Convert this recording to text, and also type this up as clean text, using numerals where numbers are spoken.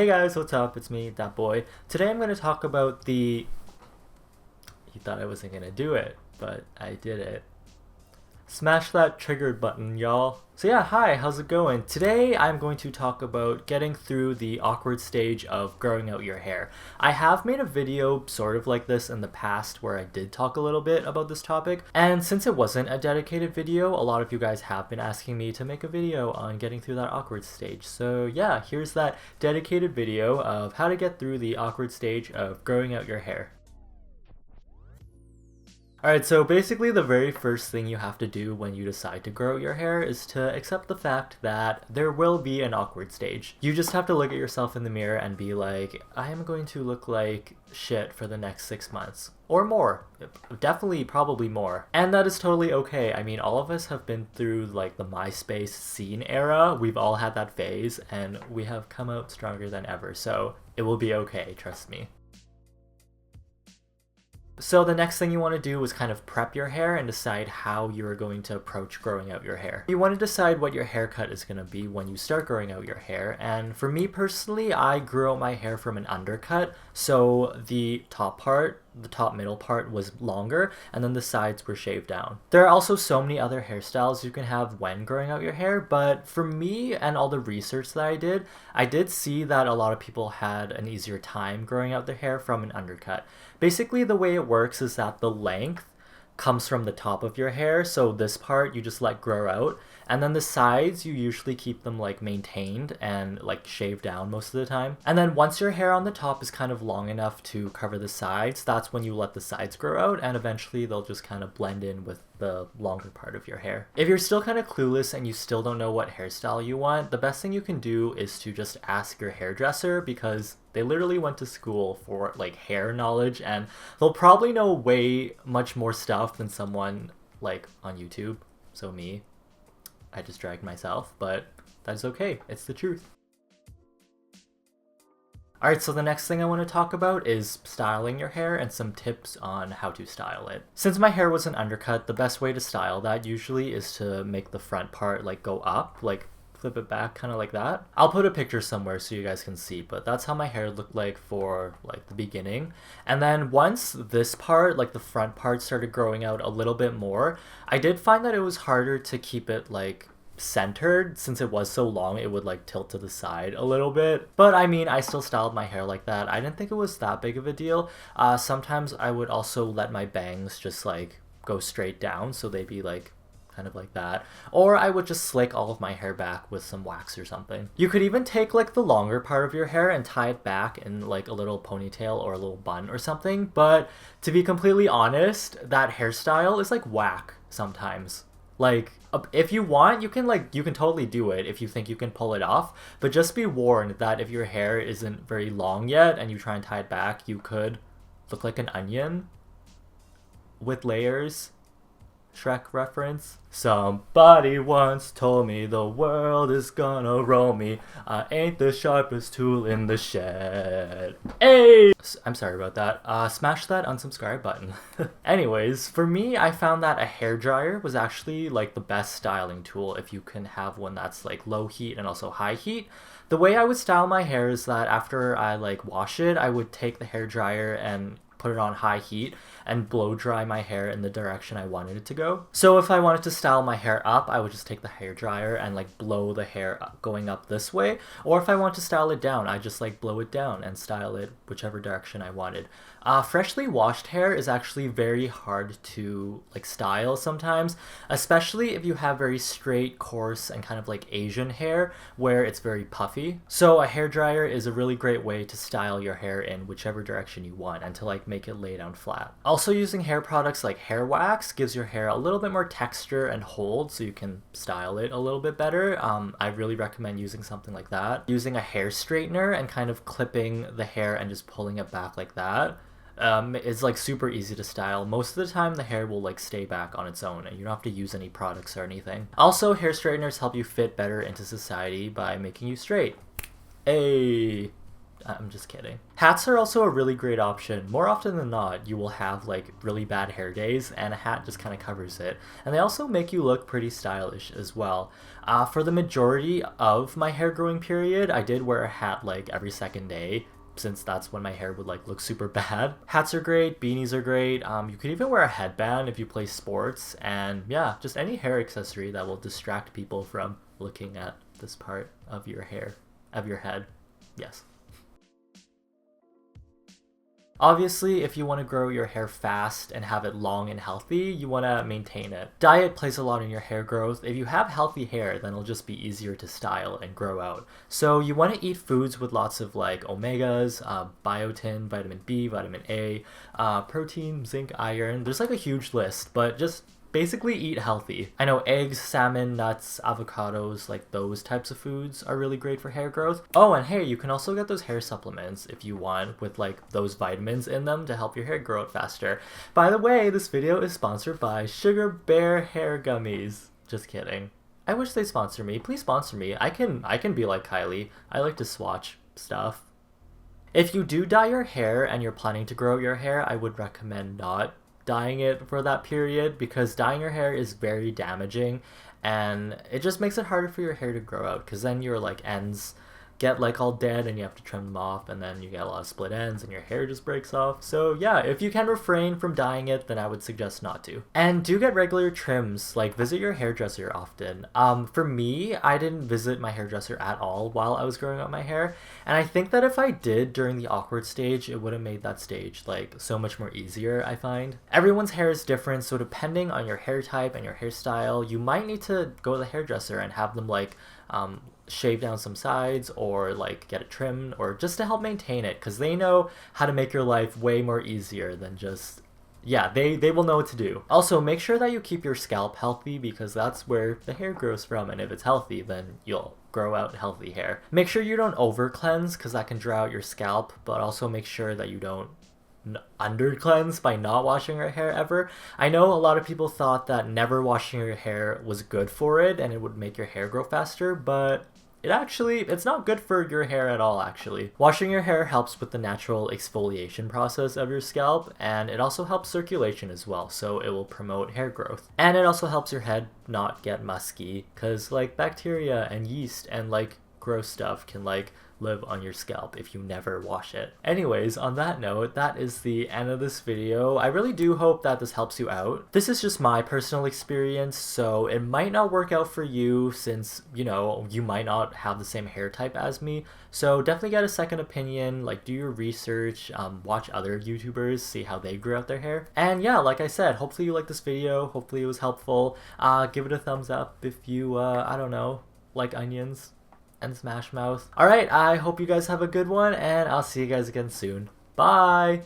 Hey guys, what's up? It's me, that boy. Today I'm going to talk about the... You thought I wasn't going to do it, but I did it. Smash that triggered button, y'all. So yeah, hi, how's it going? Today I'm going to talk about getting through the awkward stage of growing out your hair. I have made a video sort of like this in the past where I did talk a little bit about this topic, and since it wasn't a dedicated video, a lot of you guys have been asking me to make a video on getting through that awkward stage. So yeah, here's that dedicated video of how to get through the awkward stage of growing out your hair. Alright, so basically the very first thing you have to do when you decide to grow your hair is to accept the fact that there will be an awkward stage. You just have to look at yourself in the mirror and be like, I am going to look like shit for the next 6 months. Or more. Definitely, probably more. And that is totally okay. I mean, all of us have been through like the MySpace scene era. We've all had that phase and we have come out stronger than ever. So it will be okay, trust me. So the next thing you want to do is kind of prep your hair and decide how you're going to approach growing out your hair. You want to decide what your haircut is going to be when you start growing out your hair, and for me personally, I grew out my hair from an undercut, so the top middle part was longer, and then the sides were shaved down. There are also so many other hairstyles you can have when growing out your hair, but for me and all the research that I did see that a lot of people had an easier time growing out their hair from an undercut. Basically, the way it works is that the length comes from the top of your hair, so this part you just let grow out, and then the sides you usually keep them like maintained and like shaved down most of the time. And then once your hair on the top is kind of long enough to cover the sides, that's when you let the sides grow out, and eventually they'll just kind of blend in with the longer part of your hair. If you're still kind of clueless and you still don't know what hairstyle you want, the best thing you can do is to just ask your hairdresser, because they literally went to school for like hair knowledge and they'll probably know way much more stuff than someone like on YouTube. So me, I just dragged myself, but that's okay. It's the truth. Alright, so the next thing I want to talk about is styling your hair and some tips on how to style it. Since my hair was an undercut, the best way to style that usually is to make the front part like go up, like flip it back kind of like that. I'll put a picture somewhere so you guys can see, but that's how my hair looked like for like the beginning. And then once this part, like the front part, started growing out a little bit more, I did find that it was harder to keep it like centered. Since it was so long, it would like tilt to the side a little bit, but I mean, I still styled my hair like that. I didn't think it was that big of a deal. Sometimes I would also let my bangs just like go straight down, so they'd be like kind of like that, or I would just slick all of my hair back with some wax or something. You could even take like the longer part of your hair and tie it back in like a little ponytail or a little bun or something, but to be completely honest, that hairstyle is like whack sometimes. Like, if you want, you can totally do it if you think you can pull it off, but just be warned that if your hair isn't very long yet and you try and tie it back, you could look like an onion with layers. Shrek reference. Somebody once told me the world is gonna roll me. I ain't the sharpest tool in the shed. Hey! I'm sorry about that. Smash that unsubscribe button. Anyways, for me, I found that a hairdryer was actually like the best styling tool if you can have one that's like low heat and also high heat. The way I would style my hair is that after I like wash it, I would take the hairdryer and put it on high heat and blow dry my hair in the direction I wanted it to go. So if I wanted to style my hair up, I would just take the hairdryer and like blow the hair up, going up this way. Or if I want to style it down, I just like blow it down and style it whichever direction I wanted. Freshly washed hair is actually very hard to like style sometimes, especially if you have very straight, coarse, and kind of like Asian hair where it's very puffy. So a hairdryer is a really great way to style your hair in whichever direction you want and to like make it lay down flat. Also, using hair products like hair wax gives your hair a little bit more texture and hold, so you can style it a little bit better. I really recommend using something like that. Using a hair straightener and kind of clipping the hair and just pulling it back like that is like super easy to style. Most of the time the hair will like stay back on its own and you don't have to use any products or anything. Also, hair straighteners help you fit better into society by making you straight. Hey! I'm just kidding. Hats are also a really great option. More often than not, you will have like really bad hair days and a hat just kind of covers it. And they also make you look pretty stylish as well. For the majority of my hair growing period, I did wear a hat like every second day, since that's when my hair would like look super bad. Hats are great, beanies are great. You could even wear a headband if you play sports, and yeah, just any hair accessory that will distract people from looking at this part of your hair, of your head. Yes. Obviously, if you want to grow your hair fast and have it long and healthy, you want to maintain it. Diet plays a lot in your hair growth. If you have healthy hair, then it'll just be easier to style and grow out. So you want to eat foods with lots of like omegas, biotin, vitamin B, vitamin A, protein, zinc, iron. There's like a huge list, but just basically eat healthy. I know eggs, salmon, nuts, avocados, like those types of foods are really great for hair growth. Oh, and hey, you can also get those hair supplements if you want with like those vitamins in them to help your hair grow out faster. By the way, this video is sponsored by Sugar Bear Hair Gummies. Just kidding. I wish they sponsor me. Please sponsor me. I can be like Kylie. I like to swatch stuff. If you do dye your hair and you're planning to grow your hair, I would recommend not dyeing it for that period, because dyeing your hair is very damaging and it just makes it harder for your hair to grow out, because then your like ends get like all dead and you have to trim them off, and then you get a lot of split ends and your hair just breaks off. So yeah, if you can refrain from dyeing it, then I would suggest not to. And do get regular trims, like visit your hairdresser often. For me, I didn't visit my hairdresser at all while I was growing out my hair, and I think that if I did during the awkward stage, it would have made that stage like so much more easier, I find. Everyone's hair is different, so depending on your hair type and your hairstyle, you might need to go to the hairdresser and have them like shave down some sides or like get it trimmed, or just to help maintain it, because they know how to make your life way more easier than just, yeah, they will know what to do. Also, make sure that you keep your scalp healthy, because that's where the hair grows from, and if it's healthy, then you'll grow out healthy hair. Make sure you don't over cleanse, because that can dry out your scalp, but also make sure that you don't under cleanse by not washing your hair ever. I know a lot of people thought that never washing your hair was good for it and it would make your hair grow faster, but it's not good for your hair at all, actually. Washing your hair helps with the natural exfoliation process of your scalp, and it also helps circulation as well, so it will promote hair growth. And it also helps your head not get musky, because like bacteria and yeast and like gross stuff can like live on your scalp if you never wash it. Anyways, on that note, that is the end of this video. I really do hope that this helps you out. This is just my personal experience, so it might not work out for you, since, you know, you might not have the same hair type as me. So definitely get a second opinion, like do your research, watch other YouTubers, see how they grew out their hair. And yeah, like I said, hopefully you liked this video, hopefully it was helpful. Give it a thumbs up if you, I don't know, like onions and Smash Mouth. Alright, I hope you guys have a good one, and I'll see you guys again soon. Bye!